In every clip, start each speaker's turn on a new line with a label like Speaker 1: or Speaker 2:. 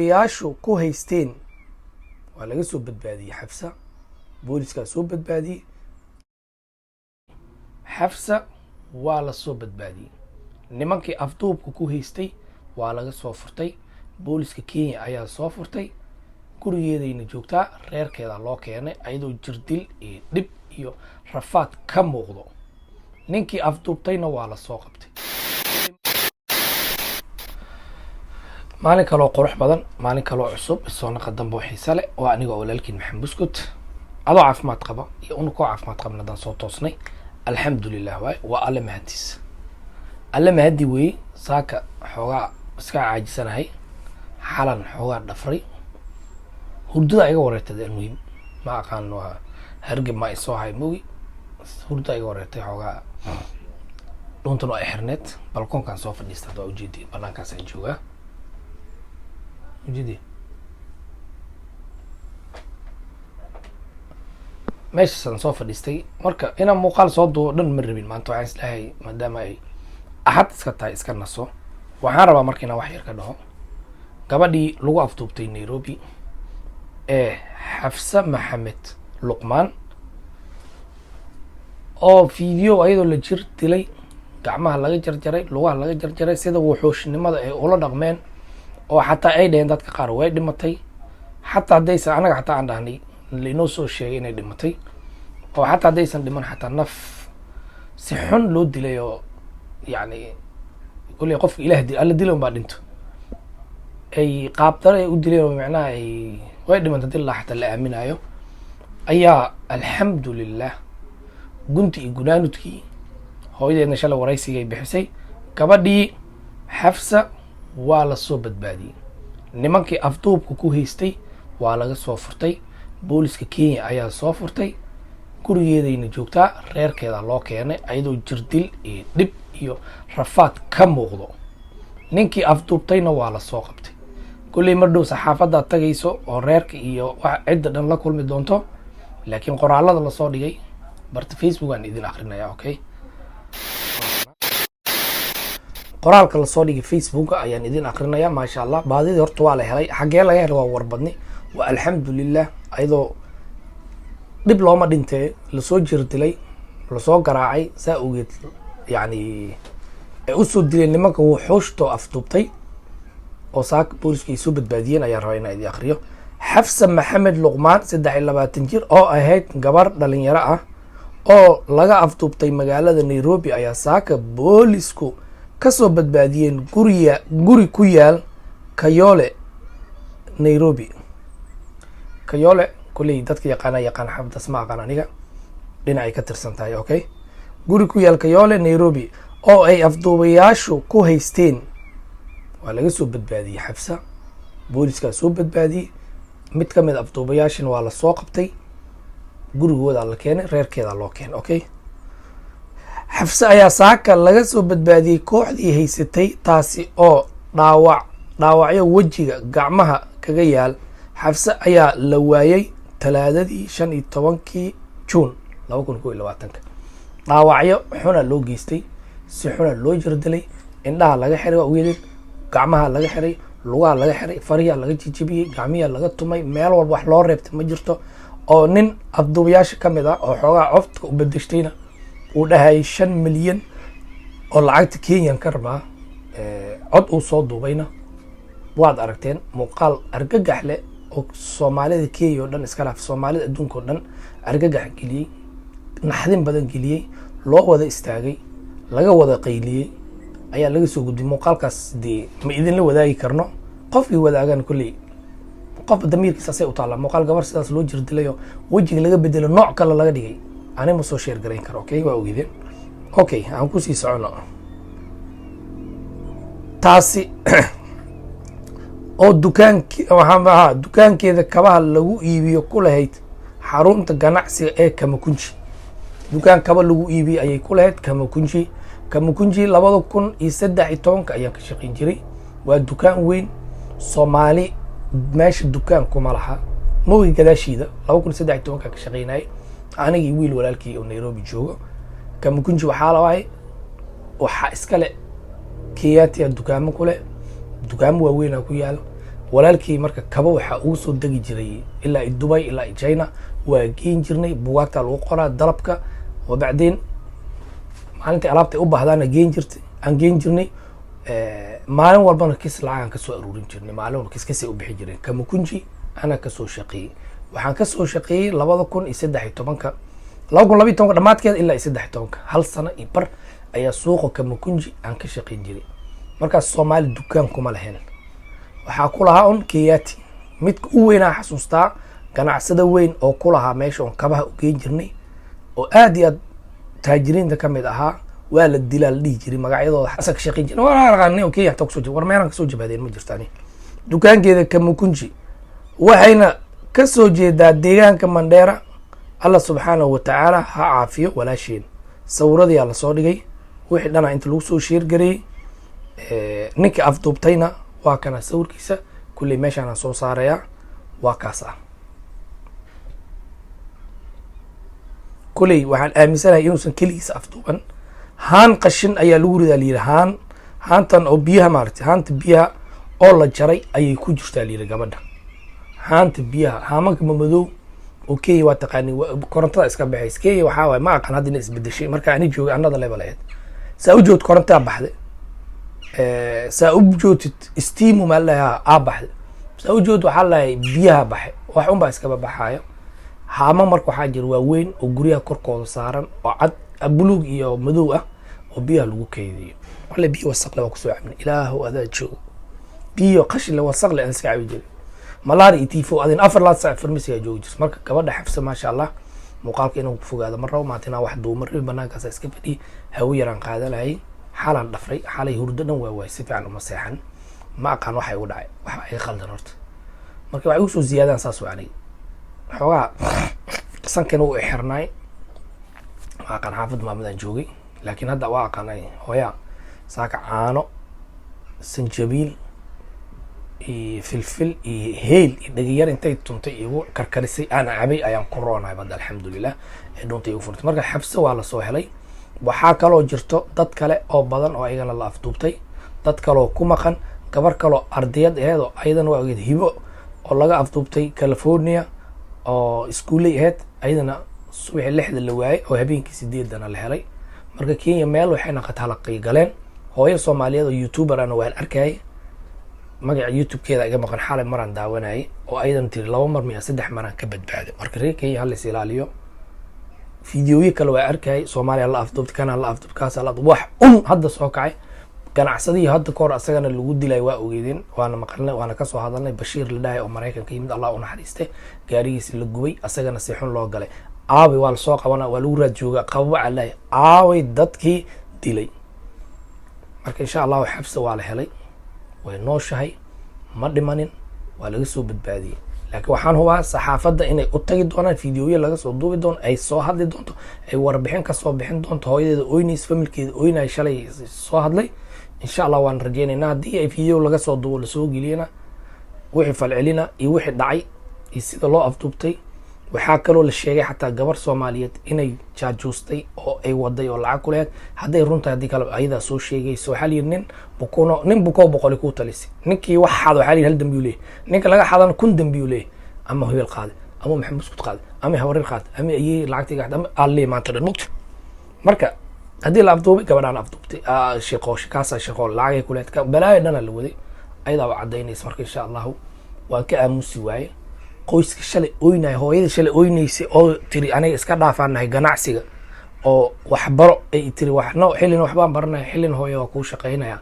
Speaker 1: yaashu ku haysteen waa laga soo badbaadiyey xafsa booliska soo badbaadiyey xafsa waa la soo badbaadiyey nimankii afduubka ku haystay waa laga soo furtay booliska Kenya ayaa soo furtay gurigeedayna joogtaa reerkeeda loo keenay ayadoo jirdil iyo dhib iyo rafaad ka muuqdo ninkii afduubtayna waa la soo qabtay maalin kale oo qurux badan maalin kale oo cusub soo naqa dambe oo xiiso leh waa aniga walaalkiin Maxamed Buskut adoo caafimaad qaba iyo unko caafimaad qabna dan soo toosnay alxamdulillah waa alle mahadis alle mahadi way saaka xoogaa iska caajisanahay xalan xoogaa dhafray hurdada iga wareertay muhiim ma aqaan waa hargab ma soo hay moogi hurdada iga wareertay xoogaa dhuntan oo xirneed balkoonkan soo fadhiistay waa ujeedii banaankaas aan joogaa ujeedii meeshaan soo fadhiistay marka inaan muuqaal soo duubo dhan ma rabin maanta waxaan islahay maadaama ay axad iska tahay iska naso waxaan rabaa marka inaan wax yar ka dhaho gabadhii lagu afduubtay Nairobi Xafsa Maxamed Luqmaan oo video ayadoo la jir dilay gacmaha laga jarjaray lugaha laga jarjaray sida wuxuushnimada ay ula dhaqmeen oo xataa ay dheen dadka qaar way dhimatay xataa hadaysan anaga xataa aan dhahnay inoo soo sheegay inay dhimatay oo xataa hadaysan dhiman xataa naf si xun loo dilay oo yani kulli qof ilaah dil alla dilay baa dhinto ay qaabtare u dileen oo macnaha ay way dhimantay dil xataa la aaminayo ayaa alxamdulillah gunti iyo gunaanudkii hooyadeedna shalay waraysigay bixisay gabadhii Xafsa waa la soo badbaadiyey nimankii afduubka ku haystay waa laga soo furtay booliska Kenya ayaa soo furtay gurigeedayna joogtaa reerkeeda loo keenay ayadoo jirdil iyo dhib iyo rafaad ka muuqdo ninkii afduubtayna waa la soo qabtay kulli mardow saxaafada tagayso oo reerka iyo wax cid dhan la kulmi doonto laakiin qoraalada la soo dhigay barta Facebook aan idin akhrinaya okay qoraalka la soo dhigay Facebook ayaan idin akhrinaya ma sha Allah baadidii horta waa la helay xagee laga helay waa warbadni wa alxamdulillah ayadoo dib looma dhintay la soo jirdilay la soo garaacay saa ogeed yani u soo dilay nimanka wuxuushto afduubtay oo saak booliska soo badbaadiyeen ayaa rabay inay akhriyo Xafsa Maxamed Luqmaan 23 jir oo ahayd gabar dhalinyaro ah oo laga afduubtay magaalada Nairobi ayaa saaka boolisku ka soo badbaadiyeen guri ku yaal Kayole Nairobi Kayole kulli dadka yaqaan xabdas ma aqaan aniga dhinacay ka tirsan tahay okay guri ku yaal Kayole Nairobi oo ay afduubayaashu ku haysteen waa laga soo badbaadiyey Xafsa booliska soo badbaadiyey mid ka mid afduubayaashin waa la soo qabtay gurigooda la keenay reerkeeda loo keenay okay Xafsa ayaa saaka laga soo badbaadiyey kooxdii haysatay taasi oo dhaawacyo wajiga gacmaha kaga yaal Xafsa ayaa la waayay talaadadii 15 June 2021 dhaawacyo xuna loo geystay si xuna loo jirdilay indhaha laga xiray weelin gacmaha laga xiray lugaha laga xiray fariya laga jijibiyay gacmiya laga tumay meel walba wax loo reebtay ma jirto oo nin afduubayaasha kamid ah oo xoogaa codka u bedeshtayna uu dhahay 5 milyan oo lacagta Kenyan ka rabaa cod uu soo duubayna waad aragteen muuqaal argagax leh oo Soomaalida Kenya oo dhan iska laaf Soomaalida adduunka oo dhan argagax geliyay naxdin badan geliyay loo wada istaagay laga wada qayliyay ayaa laga soo gudbiyay muuqaalkaas ma idin la wadaagi karno qofkii wadaagan kulli qof damiirkiisa say u taala muuqaal gabar sidaas loo jirdilayo wajiga laga bedelo nooc kale laga dhigay ani ma soo share gareyn karo okay waa ogeydeen okay aan ku sii socono taasi oo dukaankeeda kabaha lagu iibiyo ku lahayd xarunta ganacsiga ee Kamakunji dukaan kaba lagu iibiyo ayay ku lahayd Kamakunji 2013 ayaan ka shaqeyn jiray waa dukaan weyn Soomaali meesha dukaan kuma laha mooy gadaashiida 2013 ka shaqeynay anigii wiil walaalkii oo Nairobi joogo Kamakunji waxaa la waxa iska leh Kiyati dukaamo kule dukaamo waaweyn ku yaal walaalkii marka kaba waxaa ugu soo degi jiray ilaa Dubai ilaa China waa geen jirnay buugaagta lagu qoraa dalabka wabacdeen maalintii alaabta u baahdaan geen jirnay maalin walbana kis lacag aan ka soo aruurin jirnay maalin walba kis u bixi jireen Kamukunji ana ka soo shaqeeyay waxaan ka soo shaqeeyay 2013 2012 dhamaadkeed ilaa 13 hal sano iyo bar ayaa suuqa Kamukunji aan ka shaqeyn jiray markaas Soomaali dukaan kuma lahayn waxaa ku lahaa on Kiyati mid u weynaa xasuustaa ganacsada weyn oo ku lahaa meesha on kabaha u geen jirnay oo aad iyo aad taajiriinta kamid ahaa waa la dilaal dhigi jiray magacyadooda xasan ka shaqeyn jiray waa raqanay oo Kiyati ku soo jiro war meeran ka soo jabaadeen ma jirtaan dukaankeeda Kamukunji waxayna ka soo jeedaa deegaanka Mandheera Allah subhanahu wa ta'ala ha caafiyo walaasheen sawirada la soo dhigay wixii dhana inta lagu soo sheer garay ninka afduubtayna waa kana sawirkiisa kulli meeshaan soo saaraya waa kaasa kulli waxaan aaminsanahay inuusan kaligiisa afduuban haan qashin ayaa lagu ridaa liir haantan oo biyaha maartay haanta biyaha oo la jaray ayay ku jirtaa liir gabadha haanta biyaha haamanka madow okay waa taqaani korontada iska baxays kee waxa way ma aqaan hadii isbedeshay marka ani joogay anada level aheed saa u joogto korontada baxday saa u joogto steam ma laha baxday saa u joogto waxa la biyaha baxay wax un baa iska baxayo haama marka waxa jir waa weyn oo guriga korkooda saaran oo cad buluug iyo madow ah oo biyaha lagu keydiyo wala biyo wasaq la ku soo cabin ilaahu adaa joog biyo qashin la wasaq la iska cabi jiray malaari tifo adin afar la saac farmasiga joogi jirto marka gabadha xafsa ma sha Allah muuqaalka inuu ku fogaado mar rabo maatina wax duumar banaankaas iska fadhi hawo yaran qaadalay xalan dhafray xalay hurdo dhan waa si fiican uma seexan ma aqaan waxa uu dhacay waxa ay qaldan horta marka waxay u soo ziyaadaan saas waanay xogaa sankan uu xirnay ma aqaan xaafad maamadan joogay laakiin hadda waa aqaanay hooya saaka caano sanjabiil فلفل هيل دغيار انتي تنتي igu karkarisay ana cabay ayaan ku roonahay bad alxamdulillah doontii u furtay marka xabsa waa la soo helay waxa kale oo jirto dad kale oo badan oo ayagana la afduubtay dad kale oo ku maqan gabar kale oo ardayad ahayd oo ayadana waa hibo oo laga afduubtay California oo iskuulay ahayd ayadana subax lixda la waayay oo habeenkii 8dana la helay marka Kenya meel waxay naqad halaqay galeen hooyo Soomaaliyeed oo YouTuber ana waan arkay magaca YouTube-keeda iga maqan xalay maran daawanay oo aydan tiri 2 mar miya 3 maran ka badbaaday marka reekay hal ilaaliyo fiidiyoyi kale waa arkay Soomaaliya la afduubtay kana la afduubtay kaas la wax hadda soo kacay ganacsadii hadda koor asagana lagu dilay waa ogeedin waana maqalnay waana ka soo hadalnay Bashiir la dhahay oo Mareykanka yimid Allah u naxariistay gaarigiisa la gubay asagana si xun loo galay aabi waa la soo qabanaa waa lagu raad jooga qabo calay aawi dadkii dilay marka insha Allah xabsa waa la helay way nooshahay ma dhimanin waa laga soo badbaadiyay laakiin waxaan hubaa saxaafadda inay u tagi doonaan fiidiyoyo laga soo duubi doono ay soo hadli doonto ay warbixin ka soo bixin doonto hooyadeeda oynays familkeeda oynay shalay soo hadlay insha Allah waan rajaynaynaa hadii ay fiidiyo laga soo duubo la soo geliyana wixii falcelina iyo wixii dhacay iyo sida loo afduubtay waxa kale la sheegay xataa gabar Soomaaliyeed inay jaajuustay oo ay waday oo lacag ku leeyahay haday runta hadii kale ayada soo sheegayso waxa nin buko boqol ku talisay ninkii wax xad waxa hal dambi u leeyahay ninka laga xadan kun dambi u leeyahay ama hebel qaad ama maxamed isku qaad ama hawrir qaad ama ay lacagtiga ama alle maanta dhan mugti marka hadii la afduubay gabadhan afduubtay shaqo lacag ku leeyahay balaayo dhan la waday ayada waa cadeynaysa marka insha Allah waa ka aamusi waaye qoyska shalay oynay hooyada shalay oynaysay oo tiri aniga iska dhaafaanahay ganacsiga oo wax baro ay tiri waxna xilin waxba baranay xilin hooyo ku shaqeynaya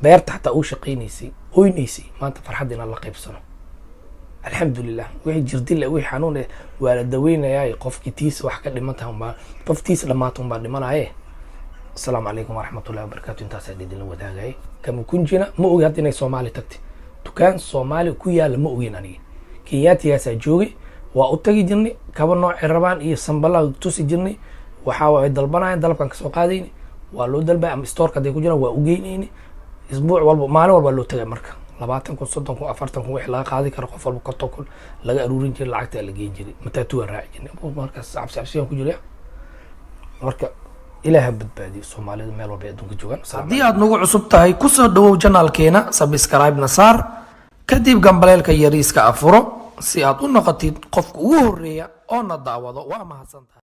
Speaker 1: beerta xataa uu shaqeynaysay oynaysay maanta farxadina la qaybsano alxamdulillah wixii jirdil wixii xanuun waa la daweynayay qofkiis wax ka dhimanta uma qoftiis dhamaatun baa dhimanaaye assalaamu alaykum warahmatullahi wabarakatuh intaas ay idin wadaagay Kamukunjina ma ogi hadii inay Soomaali tagtay dukaan Soomaali ku yaal ma ogin aniga Kiyatiyaasa joogay waa u tagi jirnay kaba nooc rabaan iyo sambala tusi jirnay waxa way dalbanayeen dalabkan ka soo qaadayni waa loo dalbay ama store-ka day ku jiraan waa u geynayni isbuuc walba maalin walba loo tagay marka 20 kun 30 kun 40 kun wax laga qaadi karo qof walba ka tokol laga aruurin jiray lacagta la geyn jiray matatu raaci jirnay marka sabsiyan ku jiray marka ilaaha badbaadiyo Soomaalida meel walba adduunka joogan haddii aad nagu cusub tahay ku soo dhawow channelkeena subscribe na saar kadib gambaleelka yariiska afuro si aad u noqotid qofka ugu horeeya oo na daawado waa mahadsantahay